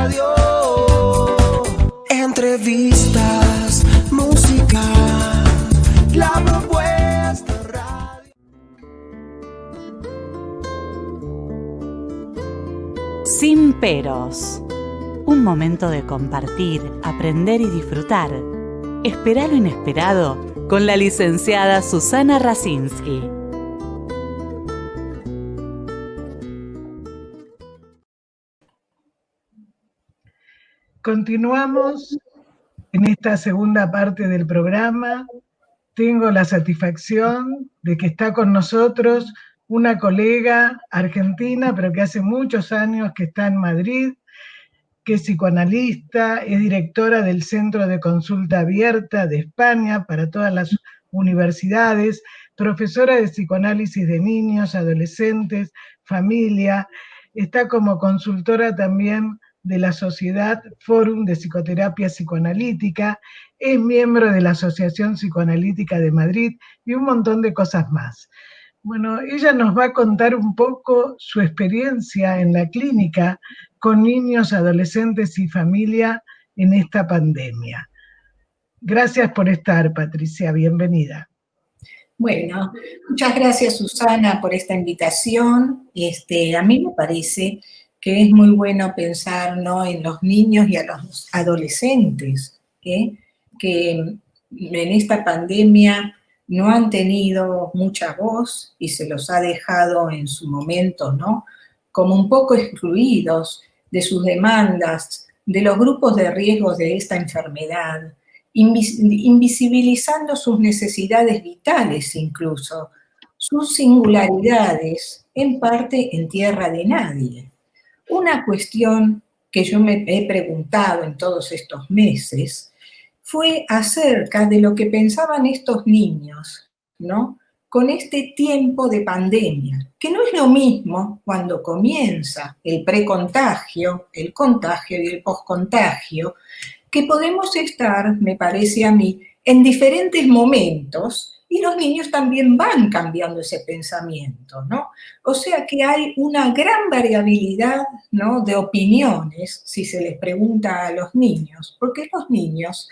radio. Entrevistas, música, la propuesta radio. Sin peros. Un momento de compartir, aprender y disfrutar. Espera lo inesperado con la licenciada Susana Rasinski. Continuamos en esta segunda parte del programa. Tengo la satisfacción de que está con nosotros una colega argentina, pero que hace muchos años que está en Madrid, que es psicoanalista, es directora del Centro de Consulta Abierta de España para todas las universidades, profesora de psicoanálisis de niños, adolescentes, familia, está como consultora también de la Sociedad Fórum de Psicoterapia Psicoanalítica, es miembro de la Asociación Psicoanalítica de Madrid y un montón de cosas más. Bueno, ella nos va a contar un poco su experiencia en la clínica con niños, adolescentes y familia en esta pandemia. Gracias por estar, Patricia, bienvenida. Bueno, muchas gracias, Susana, por esta invitación. A mí me parece que es muy bueno pensar, ¿no?, en los niños y a los adolescentes, que en esta pandemia no han tenido mucha voz y se los ha dejado en su momento, ¿no?, como un poco excluidos de sus demandas, de los grupos de riesgo de esta enfermedad, invisibilizando sus necesidades vitales incluso, sus singularidades, en parte en tierra de nadie. Una cuestión que yo me he preguntado en todos estos meses fue acerca de lo que pensaban estos niños, ¿no?, con este tiempo de pandemia, que no es lo mismo cuando comienza el precontagio, el contagio y el poscontagio, que podemos estar, me parece a mí, en diferentes momentos y los niños también van cambiando ese pensamiento, ¿no? O sea que hay una gran variabilidad, ¿no?, de opiniones, si se les pregunta a los niños, porque los niños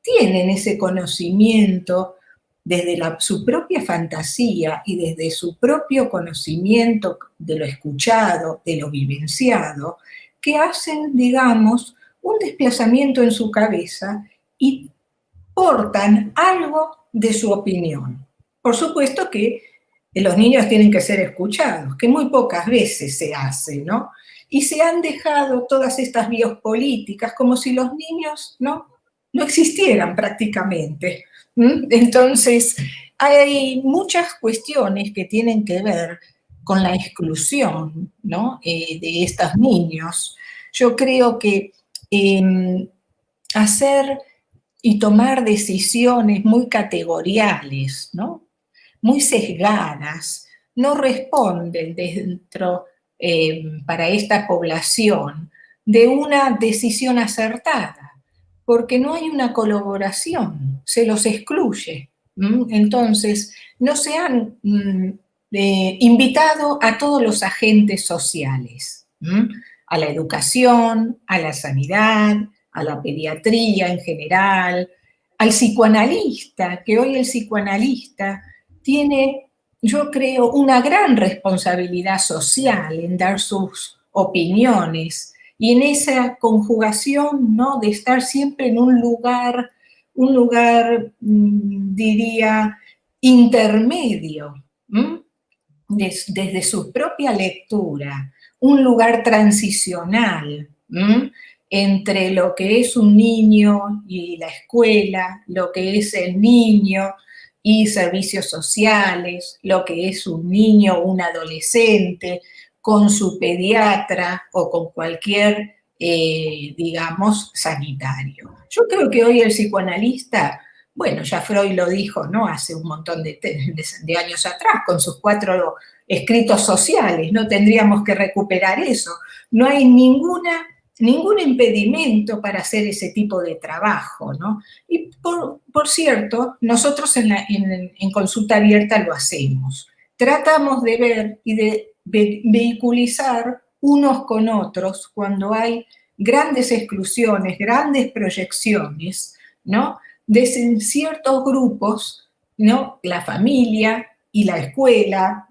tienen ese conocimiento desde su propia fantasía y desde su propio conocimiento de lo escuchado, de lo vivenciado, que hacen, digamos, un desplazamiento en su cabeza y portan algo de su opinión. Por supuesto que los niños tienen que ser escuchados, que muy pocas veces se hace, ¿no? Y se han dejado todas estas vías políticas como si los niños no existieran prácticamente. Entonces, hay muchas cuestiones que tienen que ver con la exclusión, ¿no?, de estos niños. Yo creo que hacer y tomar decisiones muy categoriales, ¿no?, muy sesgadas, no responden para esta población de una decisión acertada, porque no hay una colaboración, se los excluye. Entonces, no se han invitado a todos los agentes sociales, a la educación, a la sanidad, a la pediatría en general, al psicoanalista, que hoy el psicoanalista tiene, yo creo, una gran responsabilidad social en dar sus opiniones y en esa conjugación, ¿no?, de estar siempre en un lugar, diría, intermedio, desde su propia lectura, un lugar transicional, entre lo que es un niño y la escuela, lo que es el niño y servicios sociales, lo que es un niño o un adolescente con su pediatra o con cualquier, digamos, sanitario. Yo creo que hoy el psicoanalista, bueno, ya Freud lo dijo, ¿no?, hace un montón de años atrás, con sus 4 escritos sociales, no tendríamos que recuperar eso. No hay ningún impedimento para hacer ese tipo de trabajo, ¿no? Y por cierto, nosotros en Consulta Abierta lo hacemos. Tratamos de ver y de vehiculizar unos con otros cuando hay grandes exclusiones, grandes proyecciones, ¿no? De ciertos grupos, ¿no? La familia y la escuela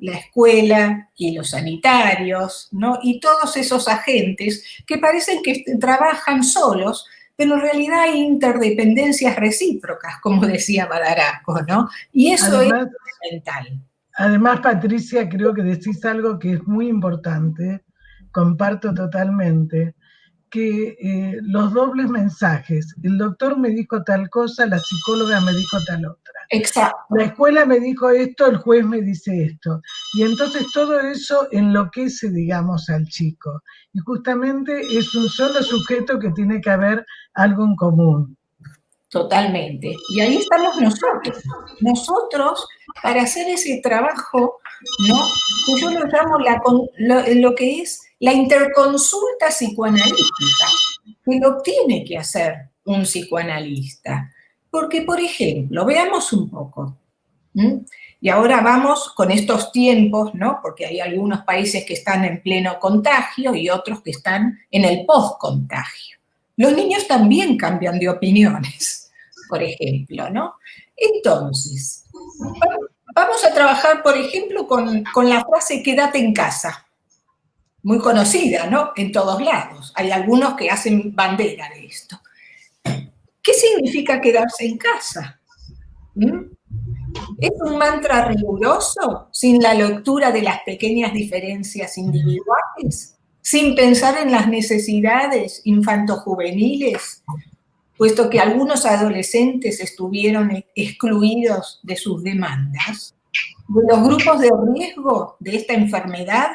y los sanitarios, ¿no? Y todos esos agentes que parecen que trabajan solos, pero en realidad hay interdependencias recíprocas, como decía Madaraco, ¿no? Y eso Además, es fundamental. Además, Patricia, creo que decís algo que es muy importante, comparto totalmente, que los dobles mensajes, el doctor me dijo tal cosa, la psicóloga me dijo tal otra. Exacto. La escuela me dijo esto, el juez me dice esto. Y entonces todo eso enloquece, digamos, al chico. Y justamente es un solo sujeto que tiene que haber algo en común. Totalmente. Y ahí estamos nosotros. Nosotros, para hacer ese trabajo, ¿no? Que yo lo llamo lo que es la interconsulta psicoanalítica, que lo tiene que hacer un psicoanalista. Porque, por ejemplo, veamos un poco. Y ahora vamos con estos tiempos, ¿no? Porque hay algunos países que están en pleno contagio y otros que están en el post-contagio. Los niños también cambian de opiniones, por ejemplo, ¿no? Entonces, vamos a trabajar, por ejemplo, con la frase quédate en casa. Muy conocida, ¿no? En todos lados. Hay algunos que hacen bandera de esto. ¿Qué significa quedarse en casa? ¿Es un mantra riguroso sin la lectura de las pequeñas diferencias individuales? Sin pensar en las necesidades infantojuveniles, puesto que algunos adolescentes estuvieron excluidos de sus demandas, de los grupos de riesgo de esta enfermedad,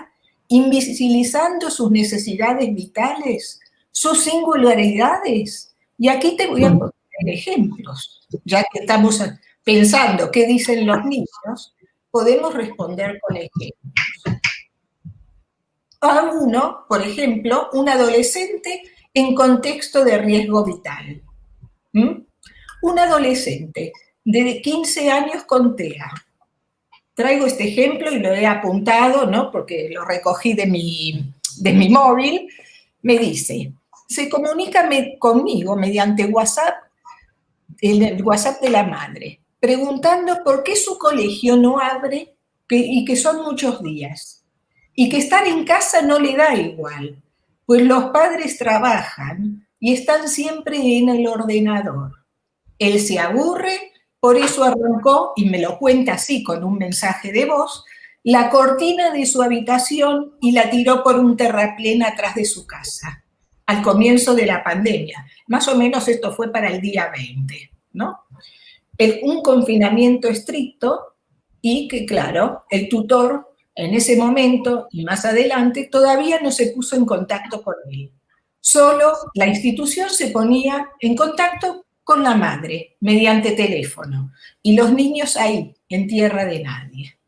invisibilizando sus necesidades vitales, sus singularidades. Y aquí te voy a poner ejemplos, ya que estamos pensando qué dicen los niños, podemos responder con ejemplos. A uno, por ejemplo, un adolescente en contexto de riesgo vital. Un adolescente de 15 años con TEA. Traigo este ejemplo y lo he apuntado, ¿no? Porque lo recogí de mi móvil. Me dice, se comunica conmigo mediante WhatsApp, el WhatsApp de la madre, preguntando por qué su colegio no abre y que son muchos días. Y que estar en casa no le da igual, pues los padres trabajan y están siempre en el ordenador. Él se aburre, por eso arrancó, y me lo cuenta así con un mensaje de voz, la cortina de su habitación y la tiró por un terraplén atrás de su casa, al comienzo de la pandemia. Más o menos esto fue para el día 20, ¿no? Un confinamiento estricto y que, claro, el tutor en ese momento y más adelante todavía no se puso en contacto con él. Solo la institución se ponía en contacto con la madre mediante teléfono y los niños ahí, en tierra de nadie.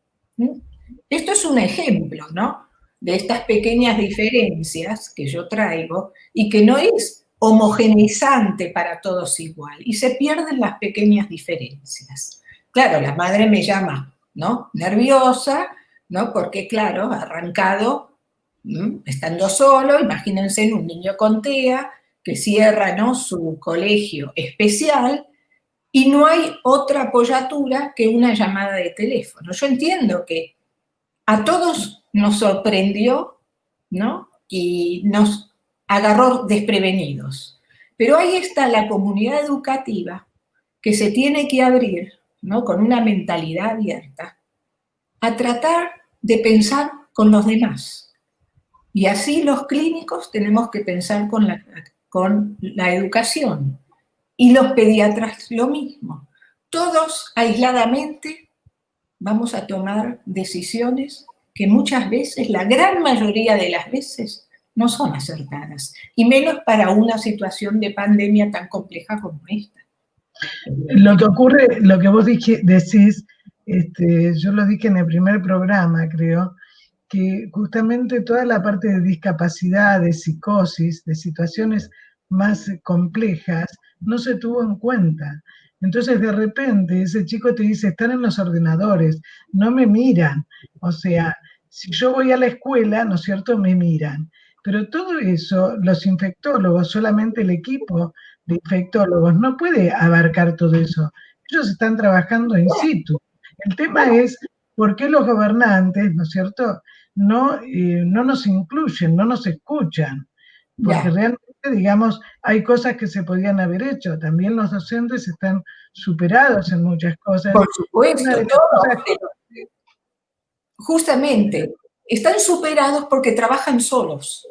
Esto es un ejemplo, ¿no? De estas pequeñas diferencias que yo traigo y que no es homogeneizante para todos igual y se pierden las pequeñas diferencias. Claro, la madre me llama, ¿no? Nerviosa, ¿no? Porque, claro, ha arrancado estando solo, imagínense en un niño con TEA que cierra, ¿no? Su colegio especial y no hay otra apoyatura que una llamada de teléfono. Yo entiendo que a todos nos sorprendió, ¿no? Y nos agarró desprevenidos. Pero ahí está la comunidad educativa que se tiene que abrir, ¿no? Con una mentalidad abierta a tratar de pensar con los demás. Y así los clínicos tenemos que pensar con la educación. Y los pediatras lo mismo. Todos aisladamente vamos a tomar decisiones que muchas veces, la gran mayoría de las veces, no son acertadas. Y menos para una situación de pandemia tan compleja como esta. Lo que ocurre, lo que vos decís, yo lo dije en el primer programa, creo, que justamente toda la parte de discapacidad, de psicosis, de situaciones más complejas, no se tuvo en cuenta. Entonces, de repente, ese chico te dice, están en los ordenadores, no me miran. O sea, si yo voy a la escuela, ¿no es cierto?, me miran. pero todo eso, los infectólogos, solamente el equipo de infectólogos no puede abarcar todo eso. Ellos están trabajando in situ. El tema es por qué los gobernantes, ¿no es cierto?, no nos incluyen, no nos escuchan, porque Ya, realmente, digamos, hay cosas que se podían haber hecho. También los docentes están superados en muchas cosas. por Una supuesto, de las todos, cosas, pero justamente están superados porque trabajan solos,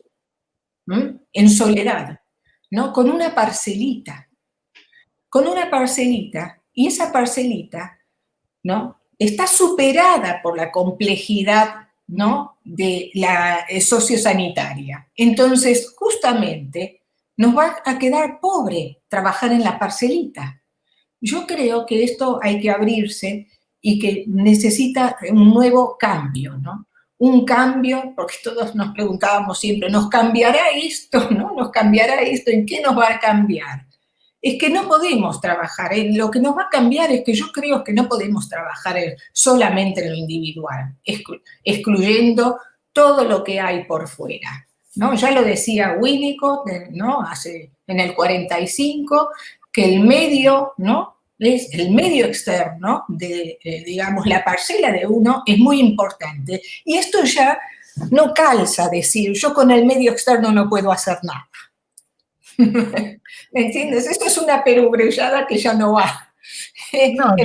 en soledad, ¿no? Con una parcelita, y esa parcelita, ¿no? Está superada por la complejidad, ¿no?, de la sociosanitaria. Entonces, justamente, nos va a quedar pobre trabajar en la parcelita. Yo creo que esto hay que abrirse y que necesita un nuevo cambio, ¿no? Un cambio, porque todos nos preguntábamos siempre, ¿nos cambiará esto, no? ¿Nos cambiará esto? ¿En qué nos va a cambiar? Es que no podemos trabajar, lo que nos va a cambiar es que yo creo que no podemos trabajar solamente en lo individual, excluyendo todo lo que hay por fuera, ¿no? Ya lo decía Winnicott, ¿no?, en el 45, que el medio, ¿no?, es el medio externo de, digamos, la parcela de uno es muy importante. Y esto ya no calza decir, yo con el medio externo no puedo hacer nada. ¿Me entiendes? Esto es una perubrellada que ya no va. no,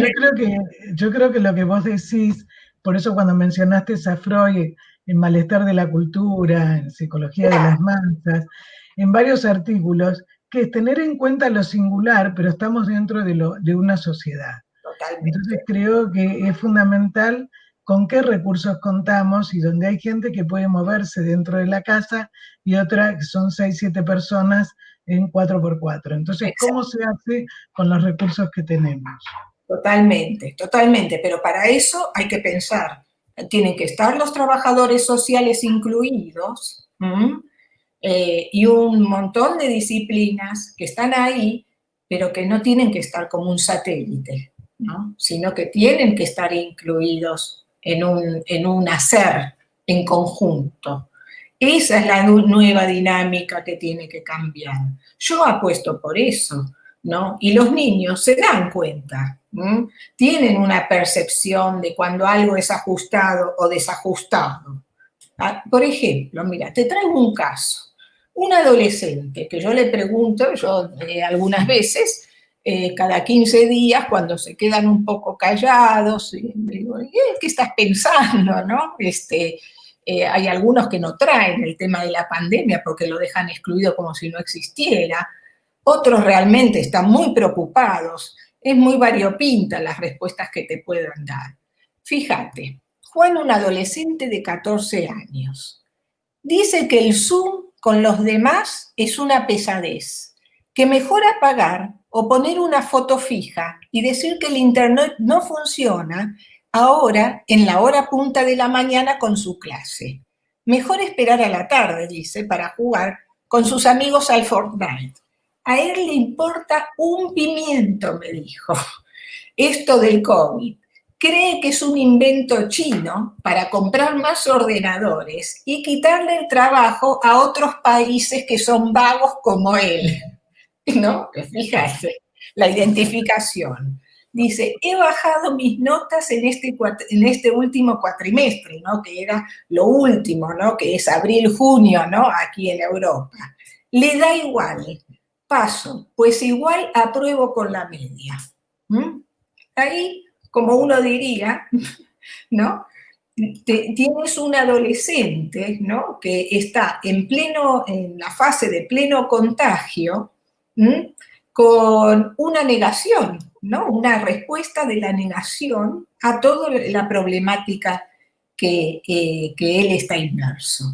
yo creo que lo que vos decís, por eso cuando mencionaste a Freud en Malestar de la Cultura, en Psicología de las Masas, en varios artículos, que es tener en cuenta lo singular, pero estamos dentro de una sociedad. Entonces Totalmente. creo que es fundamental con qué recursos contamos y donde hay gente que puede moverse dentro de la casa y otra que son 6, 7 personas en 4x4. Entonces, ¿cómo Exacto. se hace con los recursos que tenemos? Totalmente, totalmente. Pero para eso hay que pensar, tienen que estar los trabajadores sociales incluidos, y un montón de disciplinas que están ahí, pero que no tienen que estar como un satélite, ¿no?, sino que tienen que estar incluidos en un hacer en conjunto. Esa es la nueva dinámica que tiene que cambiar. Yo apuesto por eso, ¿no? Y los niños se dan cuenta, tienen una percepción de cuando algo es ajustado o desajustado. Por ejemplo, mira, te traigo un caso. Un adolescente que yo le pregunto, algunas veces, cada 15 días, cuando se quedan un poco callados, le digo, ¿qué estás pensando, no? Hay algunos que no traen el tema de la pandemia porque lo dejan excluido como si no existiera. Otros realmente están muy preocupados. Es muy variopinta las respuestas que te puedan dar. Fíjate, Juan, un adolescente de 14 años, dice que el Zoom con los demás es una pesadez, que mejor apagar o poner una foto fija y decir que el internet no funciona ahora en la hora punta de la mañana con su clase. Mejor esperar a la tarde, dice, para jugar con sus amigos al Fortnite. A él le importa un pimiento, me dijo, esto del COVID. Cree que es un invento chino para comprar más ordenadores y quitarle el trabajo a otros países que son vagos como él, ¿no? Fíjate, la identificación. Dice, he bajado mis notas en este último cuatrimestre, ¿no?, que era lo último, ¿no?, que es abril, junio, ¿no?, aquí en Europa. Le da igual, paso, pues igual apruebo con la media. Ahí, como uno diría, ¿no?, tienes un adolescente, ¿no?, que está en la fase de pleno contagio, con una negación, ¿no?, una respuesta de la negación a toda la problemática que él está inmerso.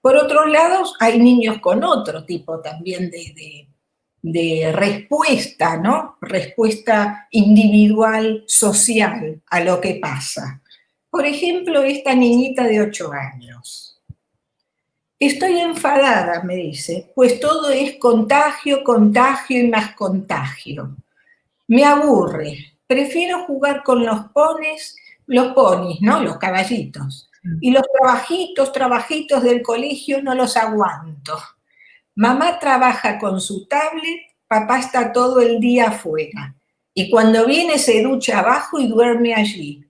Por otros lados, hay niños con otro tipo también de respuesta, ¿no?, respuesta individual, social a lo que pasa. Por ejemplo, esta niñita de 8 años. Estoy enfadada, me dice, pues todo es contagio, contagio y más contagio. Me aburre. Prefiero jugar con los ponis, ¿no?, los caballitos. Y los trabajitos del colegio no los aguanto. Mamá trabaja con su tablet, papá está todo el día afuera. Y cuando viene se ducha abajo y duerme allí.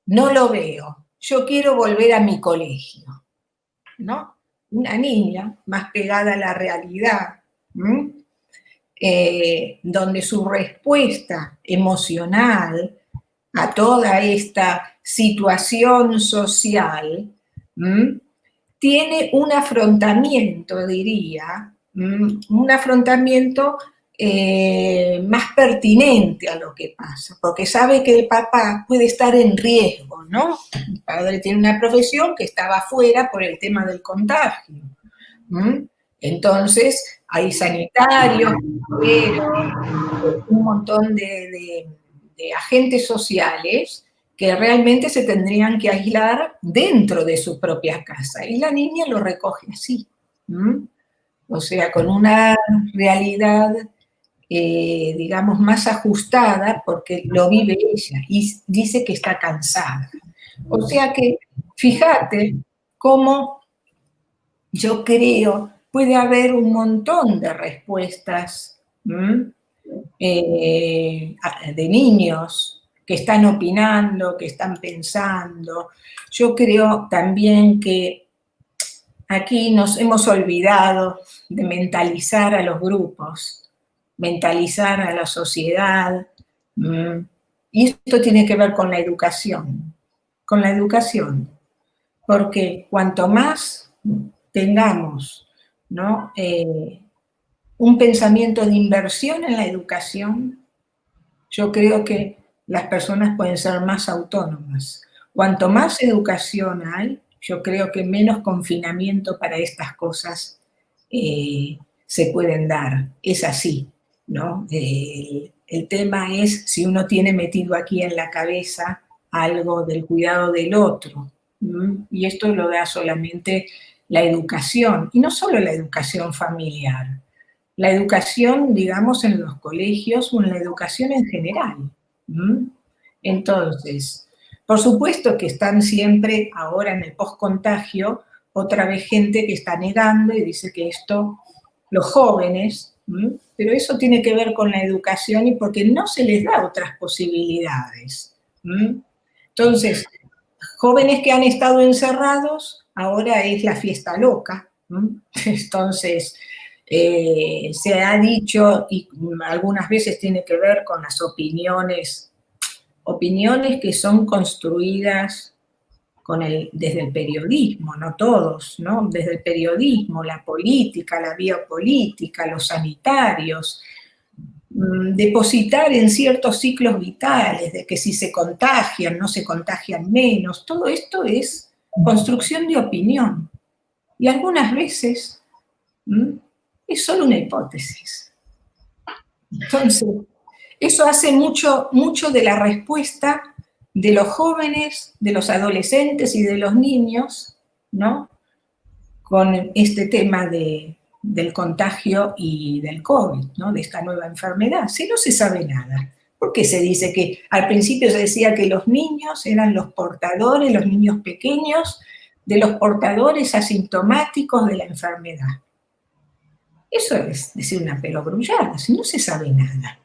No lo veo. Yo quiero volver a mi colegio, ¿no? Una niña más pegada a la realidad, donde su respuesta emocional a toda esta situación social tiene un afrontamiento, diría, un afrontamiento más pertinente a lo que pasa, porque sabe que el papá puede estar en riesgo, ¿no? El padre tiene una profesión que estaba fuera por el tema del contagio. Entonces, hay sanitarios, un montón de agentes sociales que realmente se tendrían que aislar dentro de su propia casa. Y la niña lo recoge así. O sea, con una realidad, digamos, más ajustada, porque lo vive ella y dice que está cansada. O sea que, fíjate cómo yo creo puede haber un montón de respuestas de niños que están opinando, que están pensando. Yo creo también que aquí nos hemos olvidado de mentalizar a los grupos, mentalizar a la sociedad, y esto tiene que ver con la educación, porque cuanto más tengamos, ¿no? Un pensamiento de inversión en la educación, yo creo que las personas pueden ser más autónomas. Cuanto más educación hay, yo creo que menos confinamiento para estas cosas se pueden dar. Es así, ¿no? El tema es si uno tiene metido aquí en la cabeza algo del cuidado del otro. Y esto lo da solamente la educación, y no solo la educación familiar, la educación, digamos, en los colegios o en la educación en general. Entonces, por supuesto que están siempre ahora en el post-contagio otra vez gente que está negando y dice que esto, los jóvenes, pero eso tiene que ver con la educación y porque no se les da otras posibilidades. Entonces, jóvenes que han estado encerrados, ahora es la fiesta loca. Entonces, se ha dicho, y algunas veces tiene que ver con las opiniones que son construidas desde el periodismo, no todos, ¿no? Desde el periodismo, la política, la biopolítica, los sanitarios, depositar en ciertos ciclos vitales, de que si se contagian, no se contagian menos, todo esto es construcción de opinión. Y algunas veces es solo una hipótesis. Entonces, eso hace mucho de la respuesta de los jóvenes, de los adolescentes y de los niños, ¿no? Con este tema del contagio y del COVID, ¿no? De esta nueva enfermedad. Si no se sabe nada. ¿Por qué se dice que al principio se decía que los niños eran los portadores, los niños pequeños, de los portadores asintomáticos de la enfermedad? Eso es decir una perogrullada, si no se sabe nada.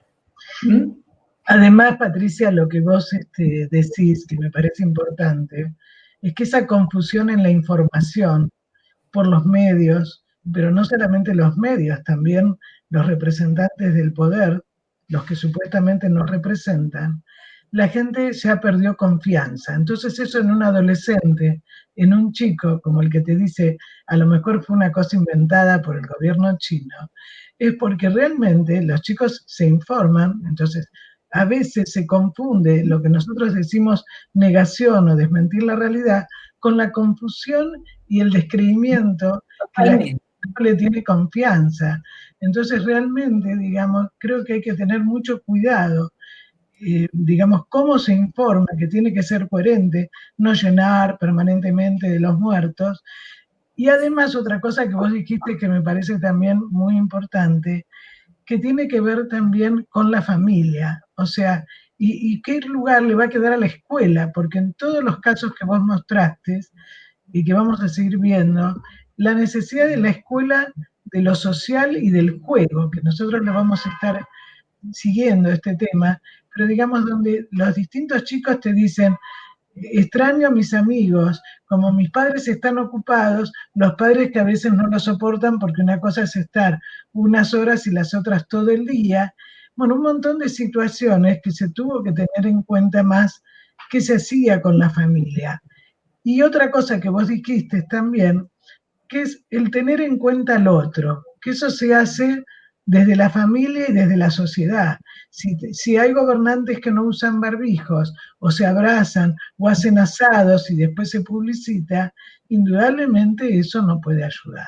Además, Patricia, lo que vos decís, que me parece importante, es que esa confusión en la información por los medios, pero no solamente los medios, también los representantes del poder, los que supuestamente nos representan, la gente ya perdió confianza. Entonces eso en un adolescente, en un chico como el que te dice, a lo mejor fue una cosa inventada por el gobierno chino, es porque realmente los chicos se informan, entonces a veces se confunde lo que nosotros decimos negación o desmentir la realidad con la confusión y el descreimiento que la gente no le tiene confianza. Entonces realmente, digamos, creo que hay que tener mucho cuidado, digamos, cómo se informa, que tiene que ser coherente, no llenar permanentemente de los muertos. Y además otra cosa que vos dijiste que me parece también muy importante, que tiene que ver también con la familia. O sea, y qué lugar le va a quedar a la escuela, porque en todos los casos que vos mostraste y que vamos a seguir viendo, la necesidad de la escuela, de lo social y del juego, que nosotros lo vamos a estar siguiendo este tema, pero digamos donde los distintos chicos te dicen, extraño a mis amigos, como mis padres están ocupados, los padres que a veces no lo soportan porque una cosa es estar unas horas y las otras todo el día. Bueno, un montón de situaciones que se tuvo que tener en cuenta más qué se hacía con la familia. Y otra cosa que vos dijiste también, que es el tener en cuenta al otro, que eso se hace desde la familia y desde la sociedad. Si hay gobernantes que no usan barbijos, o se abrazan, o hacen asados y después se publicita, indudablemente eso no puede ayudar.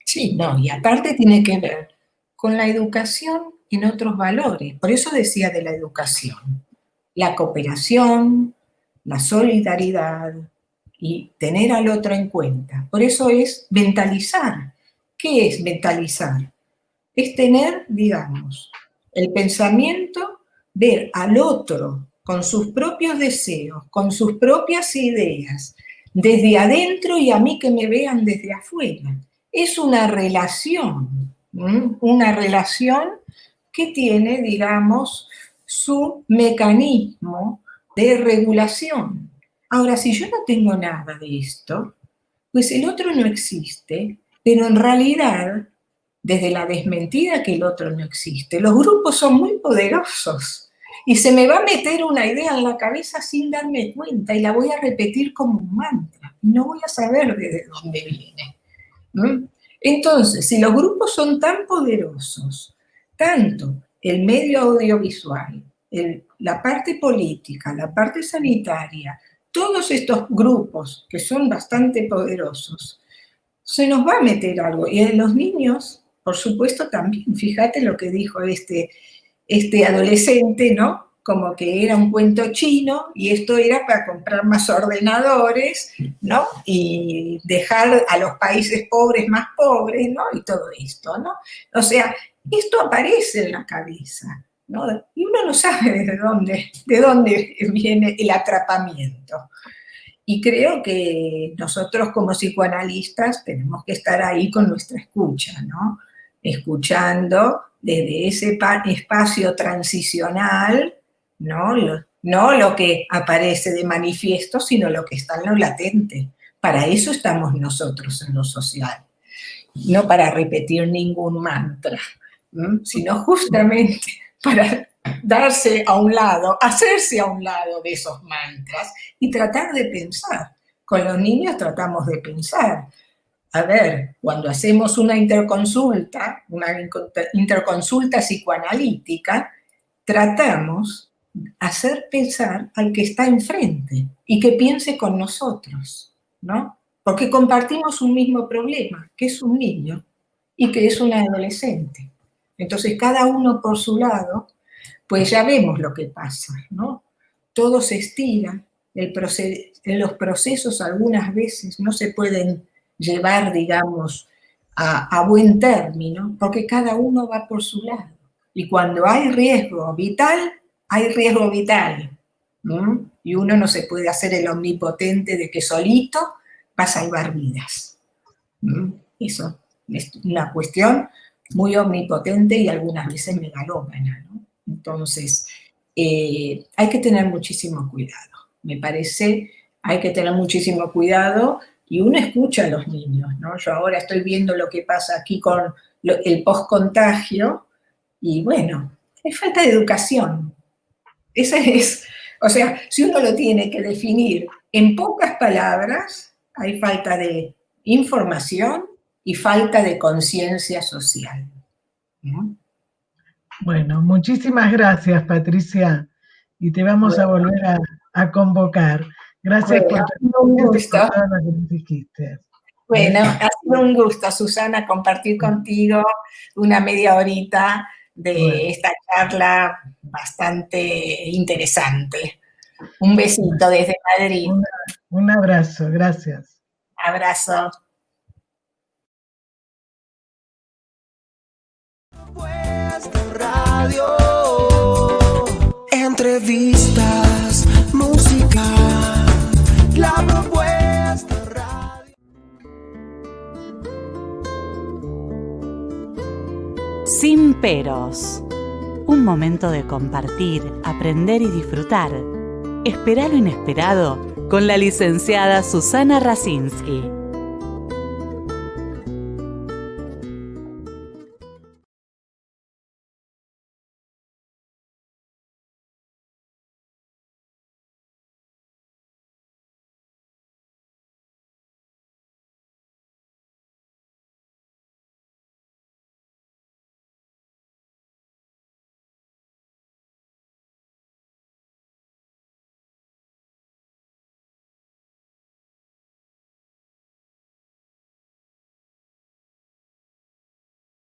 Sí, no, y aparte tiene que ver con la educación en otros valores. Por eso decía de la educación, la cooperación, la solidaridad y tener al otro en cuenta. Por eso es mentalizar. ¿Qué es mentalizar? Es tener, digamos, el pensamiento, ver al otro con sus propios deseos, con sus propias ideas, desde adentro y a mí que me vean desde afuera. Es una relación que tiene, digamos, su mecanismo de regulación. Ahora, si yo no tengo nada de esto, pues el otro no existe, pero en realidad, desde la desmentida que el otro no existe, los grupos son muy poderosos y se me va a meter una idea en la cabeza sin darme cuenta y la voy a repetir como un mantra y no voy a saber de dónde viene. Entonces, si los grupos son tan poderosos, tanto el medio audiovisual, la parte política, la parte sanitaria, todos estos grupos que son bastante poderosos, se nos va a meter algo. Y en los niños, por supuesto, también. Fíjate lo que dijo este adolescente, ¿no? Como que era un cuento chino y esto era para comprar más ordenadores, ¿no? Y dejar a los países pobres más pobres, ¿no? Y todo esto, ¿no? O sea, esto aparece en la cabeza, ¿no? Y uno no sabe de dónde viene el atrapamiento. Y creo que nosotros como psicoanalistas tenemos que estar ahí con nuestra escucha, ¿no? Escuchando desde ese espacio transicional, ¿no? No lo que aparece de manifiesto, sino lo que está en lo latente. Para eso estamos nosotros en lo social. No para repetir ningún mantra, sino justamente para darse a un lado, hacerse a un lado de esos mantras y tratar de pensar. Con los niños tratamos de pensar. A ver, cuando hacemos una interconsulta psicoanalítica, tratamos de hacer pensar al que está enfrente y que piense con nosotros, ¿no? Porque compartimos un mismo problema, que es un niño y que es una adolescente. Entonces, cada uno por su lado, pues ya vemos lo que pasa, ¿no? Todo se estira, los procesos algunas veces no se pueden llevar, digamos, a buen término, porque cada uno va por su lado. Y cuando hay riesgo vital, hay riesgo vital. Y uno no se puede hacer el omnipotente de que solito va a salvar vidas. Eso es una cuestión muy omnipotente y algunas veces megalómana, ¿no? Entonces, hay que tener muchísimo cuidado. Me parece, hay que tener muchísimo cuidado y uno escucha a los niños, ¿no? Yo ahora estoy viendo lo que pasa aquí con el post-contagio y bueno, hay falta de educación. Ese es, o sea, si uno lo tiene que definir en pocas palabras, hay falta de información y falta de conciencia social, ¿no? Bueno, muchísimas gracias, Patricia, y te vamos a volver a convocar. Gracias por un gusto. todo lo que nos dijiste. Bueno, ha sido un gusto, Susana, compartir contigo una media horita de esta charla bastante interesante. Un besito desde Madrid. Un abrazo, gracias. Abrazo. Entrevistas, música, la propuesta radio. Sin peros. Un momento de compartir, aprender y disfrutar. Esperá lo inesperado con la licenciada Susana Rasinski.